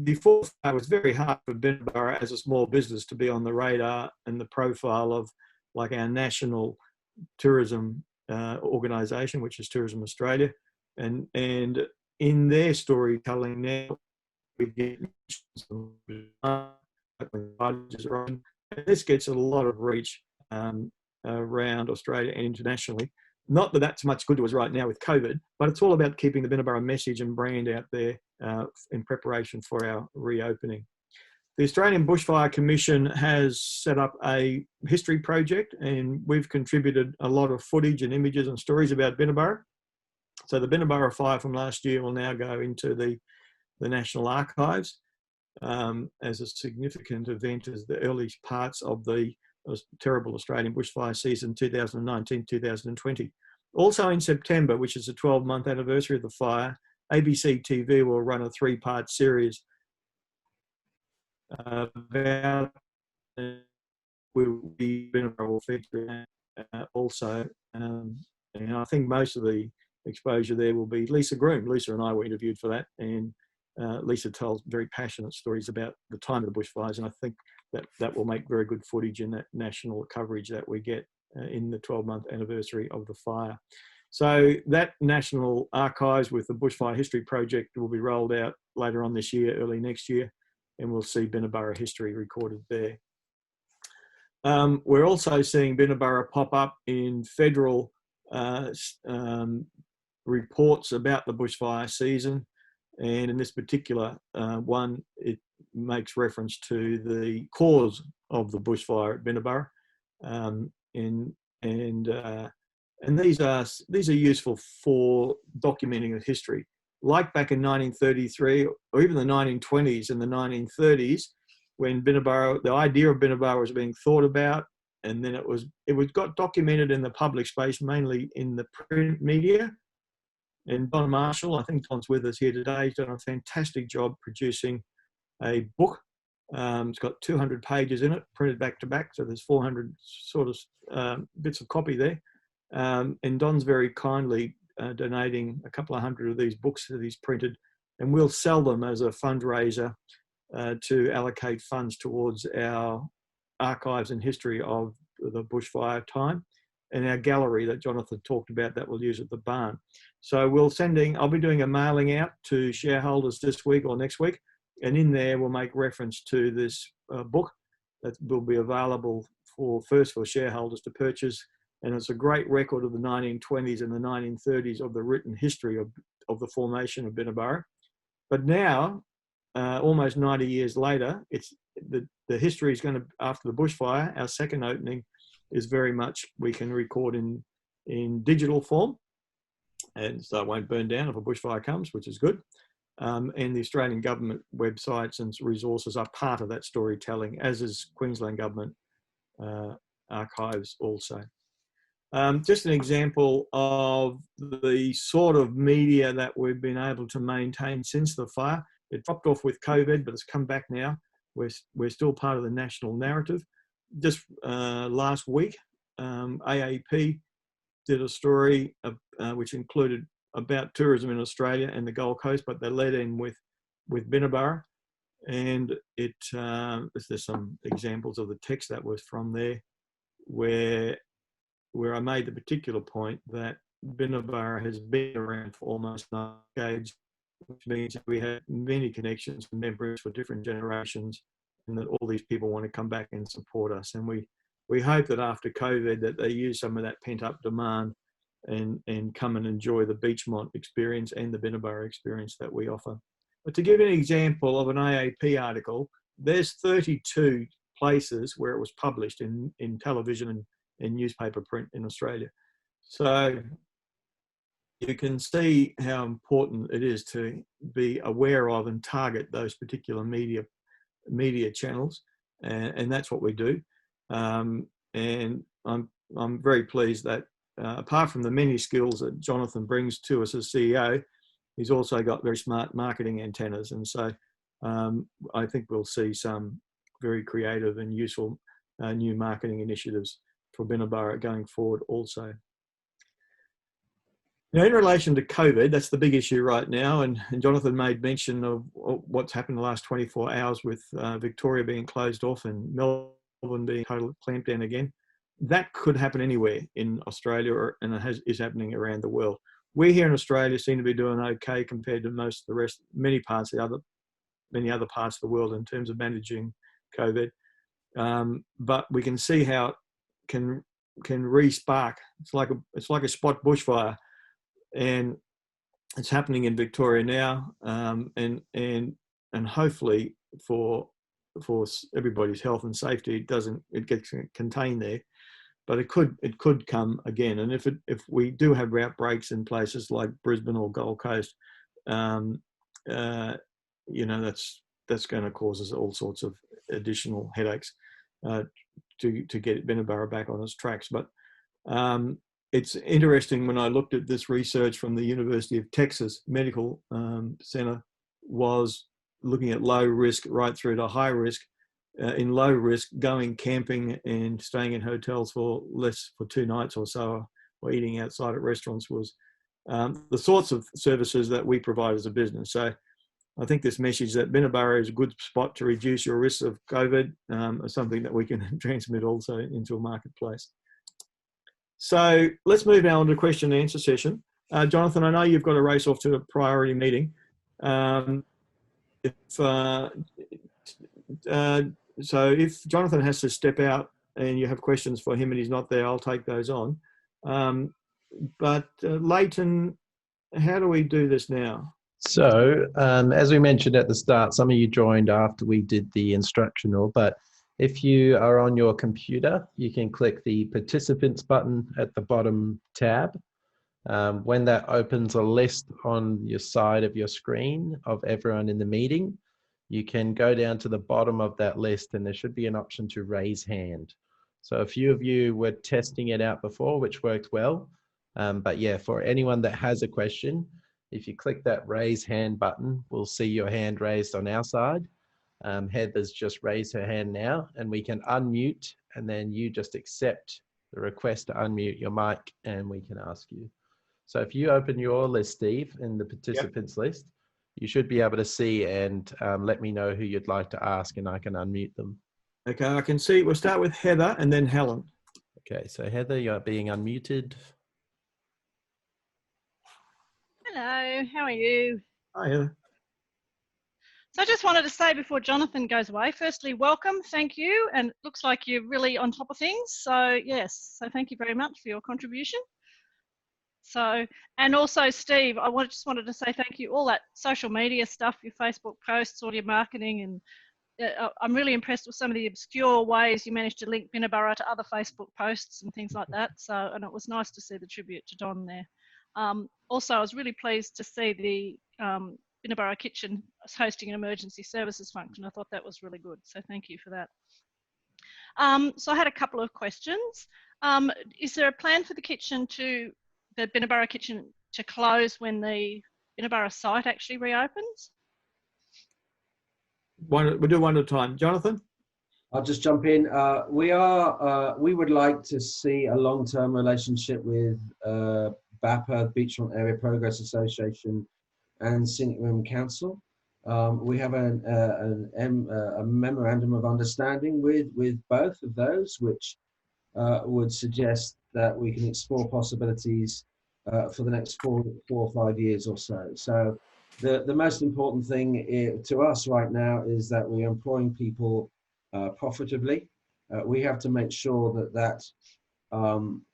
before it was very hard for Binna Burra as a small business to be on the radar and the profile of like our national tourism organisation, which is Tourism Australia, and in their storytelling now we get this gets a lot of reach around Australia and internationally. Not that that's much good to us right now with COVID, but it's all about keeping the Binna Burra message and brand out there in preparation for our reopening. The Australian Bushfire Commission has set up a history project, and we've contributed a lot of footage and images and stories about Binna Burra. So the Binna Burra fire from last year will now go into the National Archives as a significant event as the early parts of the terrible Australian bushfire season 2019-2020. Also in September, which is the 12-month anniversary of the fire, ABC TV will run a 3-part series about will feature also, and I think most of the exposure there will be Lisa Groom. Lisa and I were interviewed for that, and Lisa tells very passionate stories about the time of the bushfires, and I think that will make very good footage in that national coverage that we get in the 12-month anniversary of the fire. So that National Archives with the Bushfire History Project will be rolled out later on this year, early next year, and we'll see Binna Burra history recorded there. We're also seeing Binna Burra pop up in federal reports about the bushfire season, and in this particular one, it makes reference to the cause of the bushfire at Binna Burra, and these are useful for documenting the history. Like back in 1933, or even the 1920s and the 1930s, when Binna Burra, the idea of Binna Burra was being thought about, and then it got documented in the public space, mainly in the print media. And Don Marshall, I think Don's with us here today, he's done a fantastic job producing a book. It's got 200 pages in it, printed back to back, so there's 400 sort of bits of copy there. And Don's very kindly donating a couple of hundred of these books that he's printed, and we'll sell them as a fundraiser to allocate funds towards our archives and history of the bushfire time, and our gallery that Jonathan talked about that we'll use at the barn. So I'll be doing a mailing out to shareholders this week or next week, and in there we'll make reference to this book that will be available for shareholders to purchase. And it's a great record of the 1920s and the 1930s of the written history of the formation of Binna Burra. But now, almost 90 years later, the history is going to, after the bushfire, our second opening is very much, we can record in digital form, and so it won't burn down if a bushfire comes, which is good. And the Australian government websites and resources are part of that storytelling, as is Queensland government archives also. Just an example of the sort of media that we've been able to maintain since the fire. It dropped off with COVID, but it's come back now. We're still part of the national narrative. Just last week, AAP did a story which included about tourism in Australia and the Gold Coast, but they led in with Binna Burra, and there's some examples of the text that was from there, where I made the particular point that Binna Burra has been around for almost 9 decades, which means that we have many connections and members for different generations, and that all these people want to come back and support us. And we hope that after COVID that they use some of that pent-up demand and come and enjoy the Beachmont experience and the Binna Burra experience that we offer. But to give you an example of an AAP article, there's 32 places where it was published in television and newspaper print in Australia. So you can see how important it is to be aware of and target those particular media channels, and that's what we do. And I'm very pleased that apart from the many skills that Jonathan brings to us as CEO, he's also got very smart marketing antennas, and so I think we'll see some very creative and useful new marketing initiatives for Binna Burra going forward also. Now, in relation to COVID, that's the big issue right now, and Jonathan made mention of what's happened in the last 24 hours with Victoria being closed off and Melbourne being totally clamped down again. That could happen anywhere in Australia, and it is happening around the world. We here in Australia seem to be doing okay compared to most of the rest, many other parts of the world in terms of managing COVID. But we can see how it can re-spark. It's like a spot bushfire. And it's happening in Victoria now, and hopefully for everybody's health and safety, it gets contained there, but it could come again. And if we do have outbreaks in places like Brisbane or Gold Coast, you know, that's going to cause us all sorts of additional headaches to get Binna Burra back on its tracks. But it's interesting, when I looked at this research from the University of Texas Medical Center, was looking at low risk right through to high risk. In low risk, going camping and staying in hotels for 2 nights or so, or eating outside at restaurants, was the sorts of services that we provide as a business. So I think this message that Binna Burra is a good spot to reduce your risks of COVID is something that we can transmit also into a marketplace. So let's move now on to question and answer session. Jonathan, I know you've got to race off to a priority meeting. So if Jonathan has to step out and you have questions for him and he's not there, I'll take those on. But Leighton, how do we do this now? So, as we mentioned at the start, some of you joined after we did the instructional, but if you are on your computer, you can click the participants button at the bottom tab. When that opens a list on your side of your screen of everyone in the meeting, you can go down to the bottom of that list and there should be an option to raise hand. So a few of you were testing it out before, which worked well. But yeah, for anyone that has a question, if you click that raise hand button, we'll see your hand raised on our side. Heather's just raised her hand now, and we can unmute, and then you just accept the request to unmute your mic and we can ask you. So if you open your list, Steve, in the participants list, you should be able to see and let me know who you'd like to ask and I can unmute them. Okay, I can see. We'll start with Heather and then Helen. Okay, so Heather, you're being unmuted. Hello, how are you? Hi, Heather. So I just wanted to say before Jonathan goes away, firstly, welcome, thank you. And it looks like you're really on top of things. So yes, so thank you very much for your contribution. So, and also Steve, just wanted to say thank you, all that social media stuff, your Facebook posts, all your marketing, and I'm really impressed with some of the obscure ways you managed to link Binna Burra to other Facebook posts and things like that. So, and it was nice to see the tribute to Don there. Also, I was really pleased to see the Binna Burra Kitchen hosting an emergency services function. I thought that was really good. So thank you for that. So I had a couple of questions. Is there a plan for the Binna Burra kitchen to close when the Binna Burra site actually reopens? We'll do one at a time. Jonathan? I'll just jump in. We would like to see a long-term relationship with BAPA, Beachfront Area Progress Association, and Scenic Room Council. We have a memorandum of understanding with both of those, which would suggest that we can explore possibilities for the next four or 5 years or so. So the most important thing to us right now is that we're employing people profitably. We have to make sure that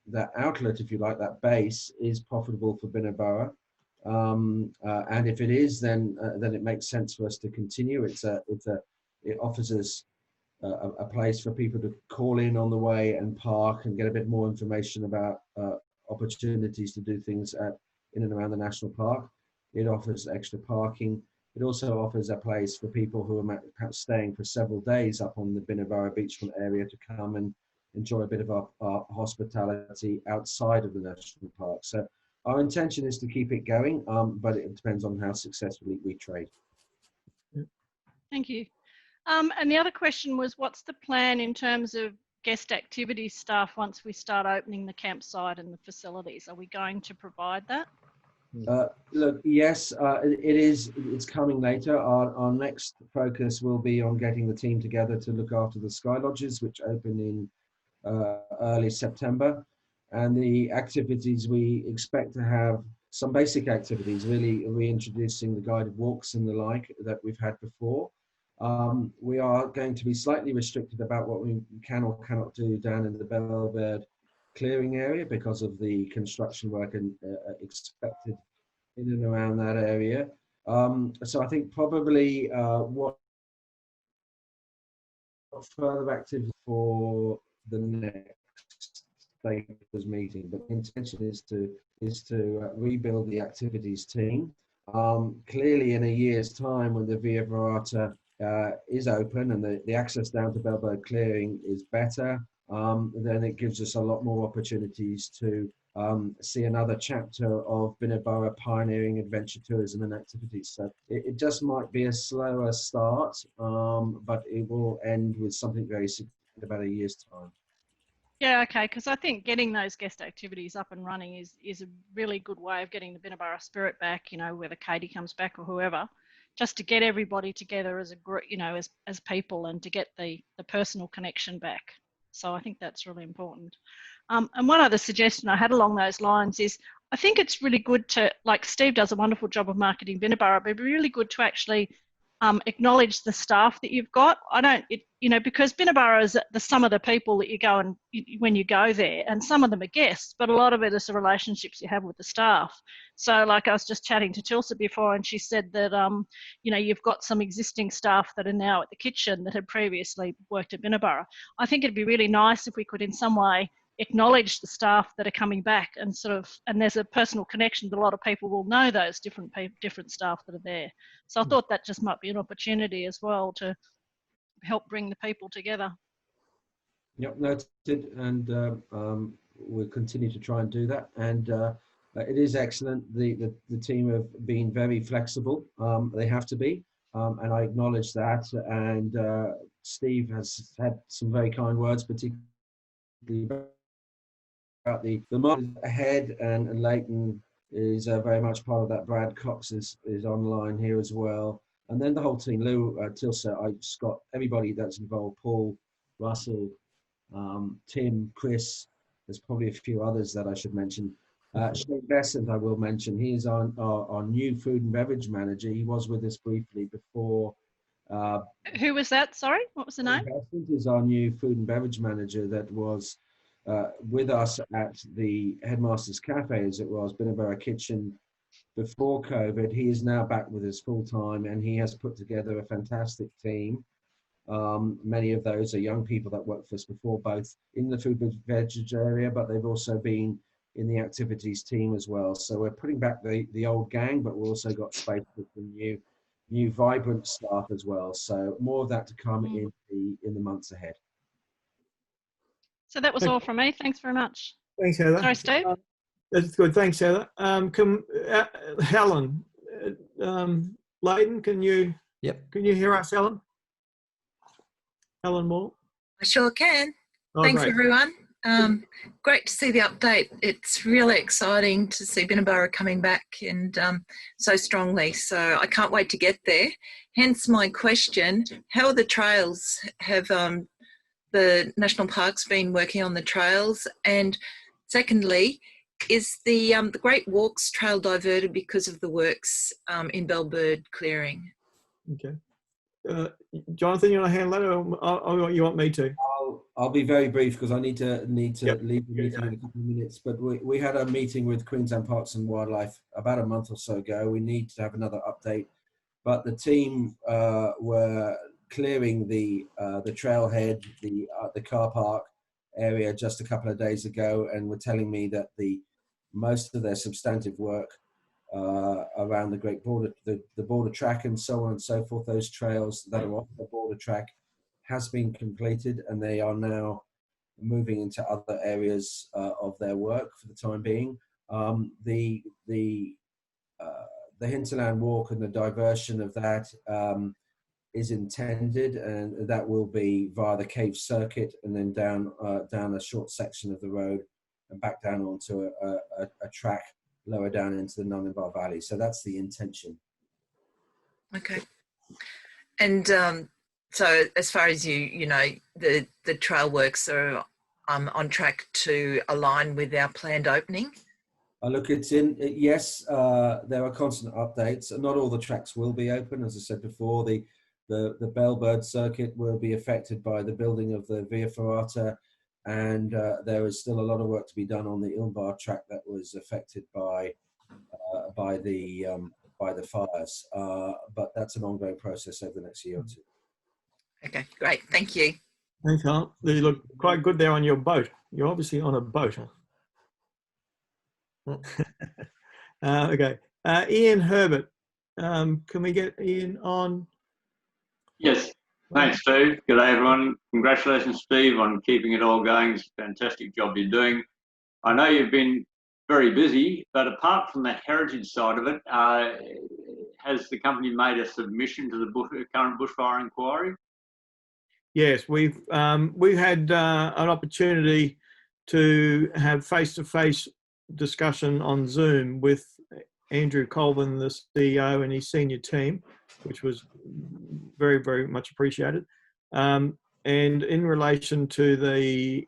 that outlet, if you like, that base is profitable for Binna Burra. And if it is, then it makes sense for us to continue. It offers us a place for people to call in on the way and park and get a bit more information about opportunities to do things in and around the national park. It offers extra parking. It also offers a place for people who are perhaps staying for several days up on the Binna Burra beachfront area to come and enjoy a bit of our hospitality outside of the national park. So our intention is to keep it going, but it depends on how successfully we trade. Thank you. And the other question was, what's the plan in terms of guest activities staff once we start opening the campsite and the facilities? Are we going to provide that? Look, yes, it's coming later. Our next focus will be on getting the team together to look after the Sky Lodges, which open in early September. And the activities, we expect to have some basic activities, really reintroducing the guided walks and the like that we've had before. We are going to be slightly restricted about what we can or cannot do down in the Bellbird clearing area because of the construction work and expected in and around that area. So I think probably what further activity for the next stakeholders meeting, but the intention is to rebuild the activities team. Clearly in a year's time when the Via Ferrata is open and the access down to Bellbird clearing is better, then it gives us a lot more opportunities to see another chapter of Binna Burra pioneering adventure tourism and activities. So it just might be a slower start, but it will end with something very significant about a year's time. Yeah, okay, because I think getting those guest activities up and running is a really good way of getting the Binna Burra spirit back, you know, whether Katie comes back or whoever, just to get everybody together as a group, you know, as people, and to get the personal connection back. So I think that's really important. And one other suggestion I had along those lines is, I think it's really good to, like Steve does a wonderful job of marketing Binna Burra, but it'd be really good to actually acknowledge the staff that you've got. You know, because Binna Burra is the sum of the people that you go and when you go there, and some of them are guests, but a lot of it is the relationships you have with the staff. So like I was just chatting to Tilsa before, and she said that, you know, you've got some existing staff that are now at the kitchen that had previously worked at Binna Burra. I think it'd be really nice if we could in some way acknowledge the staff that are coming back, and and there's a personal connection that a lot of people will know those different staff that are there. So I thought that just might be an opportunity as well to help bring the people together. Yep, noted, and we'll continue to try and do that. And it is excellent. The team have been very flexible. They have to be, and I acknowledge that. And Steve has had some very kind words, particularly about the month ahead, and Leighton is very much part of that. Brad Cox is online here as well. And then the whole team, Lou, Tilsa, Scott, everybody that's involved, Paul, Russell, Tim, Chris, there's probably a few others that I should mention. Shane Besant, I will mention. He is our new food and beverage manager. He was with us briefly before. Who was that? Sorry, what was the name? Shane Besant is our new food and beverage manager that was with us at the Headmaster's Cafe, as it was, Binna Burra Kitchen, before COVID. He is now back with us full time, and he has put together a fantastic team. Many of those are young people that worked for us before, both in the food and beverage area, but they've also been in the activities team as well. So we're putting back the old gang, but we've also got space for some new vibrant staff as well. So more of that to come in the months ahead. So that was all from me. Thanks very much. Thanks, Heather. Sorry, Steve. That's good. Thanks, Heather. Helen, Leighton, can you hear us, Helen? Helen Moore? I sure can. Oh, thanks, great. everyone. Great to see the update. It's really exciting to see Binna Burra coming back, and so strongly. So I can't wait to get there. Hence my question, how are the trails? Have the national parks been working on the trails? And secondly, Is the Great Walks Trail diverted because of the works in Bellbird clearing? Okay. Jonathan, you want to handle that, or you want me to? I'll be very brief because I need to Yep. leave the meeting in a couple of minutes. But we had a meeting with Queensland Parks and Wildlife about a month or so ago. We need to have another update. But the team were clearing the trailhead, the car park area just a couple of days ago, and were telling me that most of their substantive work around the Great Border, the border track and so on and so forth, those trails that are off the border track, has been completed, and they are now moving into other areas of their work for the time being. The Hinterland Walk and the diversion of that is intended, and that will be via the cave circuit and then down a short section of the road and back down onto a track lower down into the Nungambar Valley. So that's the intention. Okay. And so as far as you know, the trail works are on track to align with our planned opening? Look, it's in, yes, there are constant updates. Not all the tracks will be open. As I said before, the Bellbird circuit will be affected by the building of the Via Ferrata, and there is still a lot of work to be done on the Ilmbar track that was affected by the fires. But that's an ongoing process over the next year or two. Okay, great. Thank you. Thanks, Carl. You look quite good there on your boat. You're obviously on a boat. Okay. Ian Herbert. Can we get Ian on? Yes. Thanks, Steve. Good day, everyone. Congratulations, Steve, on keeping it all going. It's a fantastic job you're doing. I know you've been very busy, but apart from the heritage side of it, has the company made a submission to the current bushfire inquiry? Yes, we've had an opportunity to have face-to-face discussion on Zoom with Andrew Colvin, the CEO, and his senior team, which was very, very much appreciated. And in relation to the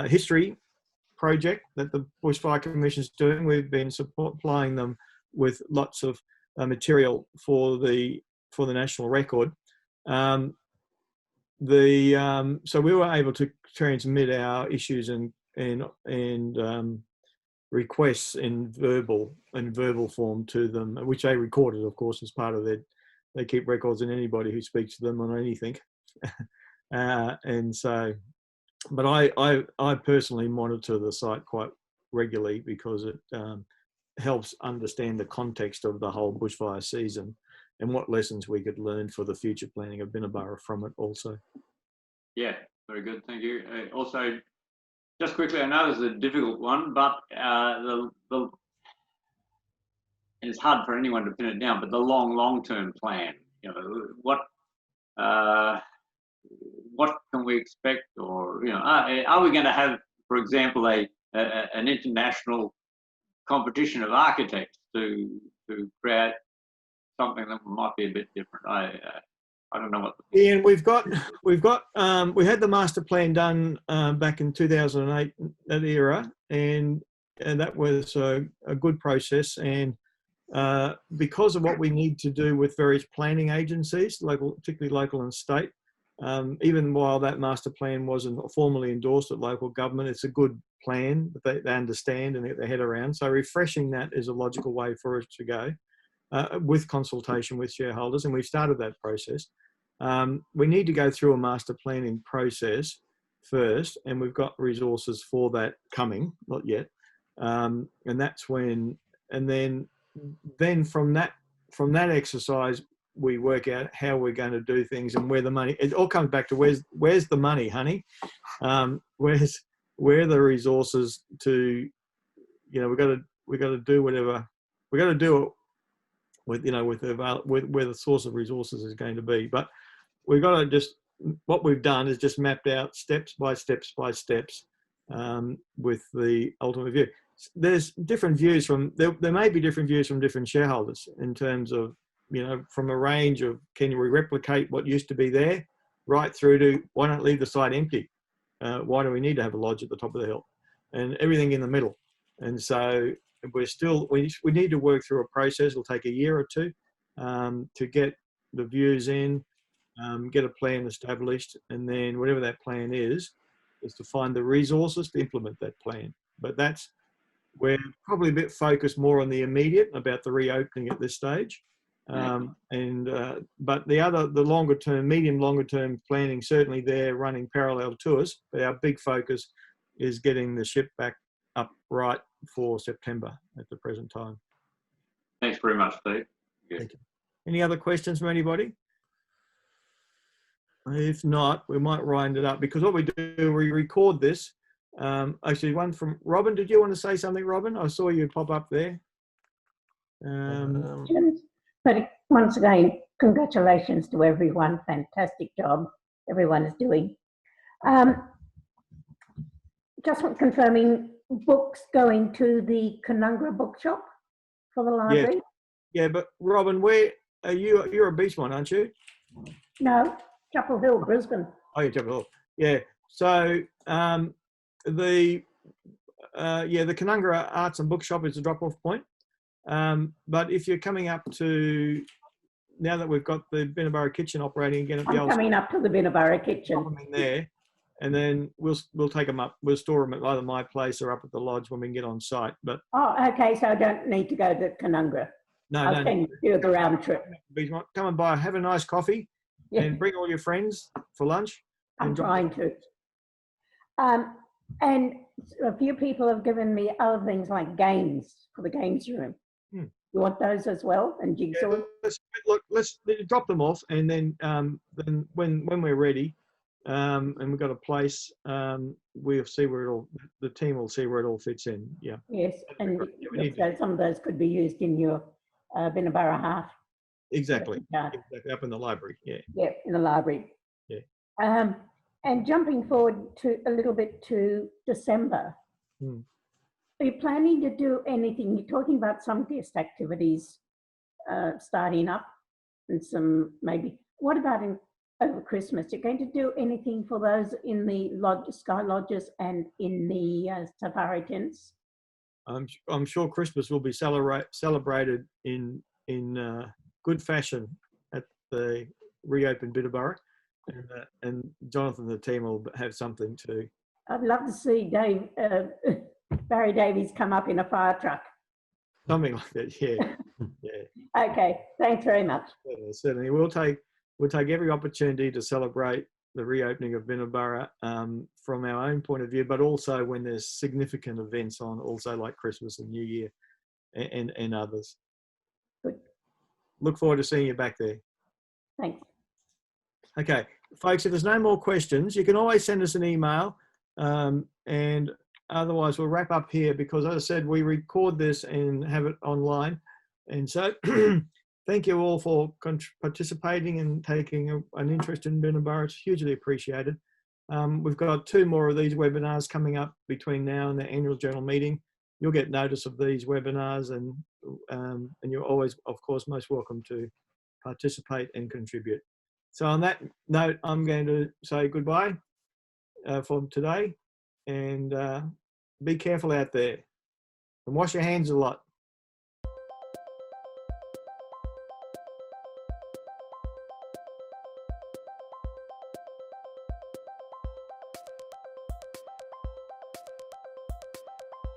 history project that the Bushfire Commission is doing, we've been supplying them with lots of material for the national record. So we were able to transmit our issues and requests in verbal form to them, which they recorded, of course, as part of they keep records in anybody who speaks to them on anything. And so, but I personally monitor the site quite regularly because it helps understand the context of the whole bushfire season and what lessons we could learn for the future planning of Binna Burra from it also. Yeah, very good. Thank you. Also, just quickly, I know this is a difficult one, but and it's hard for anyone to pin it down, but the long-term plan, you know, what can we expect, or, you know, are we going to have, for example, an international competition of architects to create something that might be a bit different? I don't know what. Ian, we had the master plan done back in 2008, that era, and that was a good process. And because of what we need to do with various planning agencies, particularly local and state, even while that master plan wasn't formally endorsed at local government, it's a good plan that they understand and get their head around. So refreshing that is a logical way for us to go with consultation with shareholders, and we've started that process. We need to go through a master planning process first, and we've got resources for that coming, not yet. And that's when, and then from that exercise, we work out how we're going to do things and where the money. It all comes back to where's the money, honey? Where are the resources to, you know, we got to do whatever we got to do it with, you know, with where the source of resources is going to be. But we've got to just, what we've done is just mapped out steps by steps with the ultimate view. There's different views there may be different views from different shareholders in terms of, you know, from a range of, can we replicate what used to be there, right through to, why don't leave the site empty? Why do we need to have a lodge at the top of the hill? And everything in the middle. And so we need to work through a process. It'll take a year or two to get the views in, get a plan established, and then whatever that plan is to find the resources to implement that plan. But we're probably a bit focused more on the immediate about the reopening at this stage. But the longer term, longer term planning, certainly they're running parallel to us, but our big focus is getting the ship back up right for September at the present time. Thanks very much, Steve. Thank you. Any other questions from anybody? If not, we might wind it up, because what we do, we record this. Actually, one from Robin. Did you want to say something, Robin? I saw you pop up there. But once again, congratulations to everyone. Fantastic job everyone is doing. Just confirming, books going to the Canungra bookshop for the library? Yeah, but Robin, where are you? You're a Beachmont, aren't you? No, Chapel Hill, Brisbane. Oh, you're Chapel Hill. Yeah. So the Canungra Arts and Bookshop is a drop-off point. But if you're coming up to, now that we've got the Binna Burra kitchen operating again at the I'm coming up to the Binna Burra kitchen. Pop them in there, and then we'll take them up. We'll store them at either my place or up at the lodge when we can get on site. But okay, so I don't need to go to Canungra. No, do the round trip. Come and have a nice coffee, and bring all your friends for lunch. I'm trying to. And a few people have given me other things like games for the games room. You want those as well, and jigsaw? Yeah, let's drop them off, and then when we're ready, and we've got a place, we'll see where the team will see where it all fits in. Yeah. Yes, and so some of those could be used in your Binna Burra half. Exactly. Exactly. Up in the library. Yeah. Yeah, in the library. Yeah. And jumping forward a little bit to December. Are you planning to do anything? You're talking about some guest activities starting up, and some maybe. What about over Christmas? You're going to do anything for those in the sky lodges and in the safari tents? I'm sure Christmas will be celebrated in good fashion at the reopened Binna Burra, and Jonathan and the team will have something too. I'd love to see Barry Davies come up in a fire truck. Something like that, yeah. Yeah. Okay, thanks very much. Certainly. We'll take every opportunity to celebrate the reopening of Binna Burra from our own point of view, but also when there's significant events on, also like Christmas and New Year and others. Good. Look forward to seeing you back there. Thanks. Okay, folks, if there's no more questions, you can always send us an email, and otherwise we'll wrap up here, because as I said, we record this and have it online. And so thank you all for participating and taking an interest in Binna Burra. It's hugely appreciated. We've got 2 more of these webinars coming up between now and the annual general meeting. You'll get notice of these webinars, and you're always, of course, most welcome to participate and contribute. So on that note, I'm going to say goodbye for today, and be careful out there, and wash your hands a lot.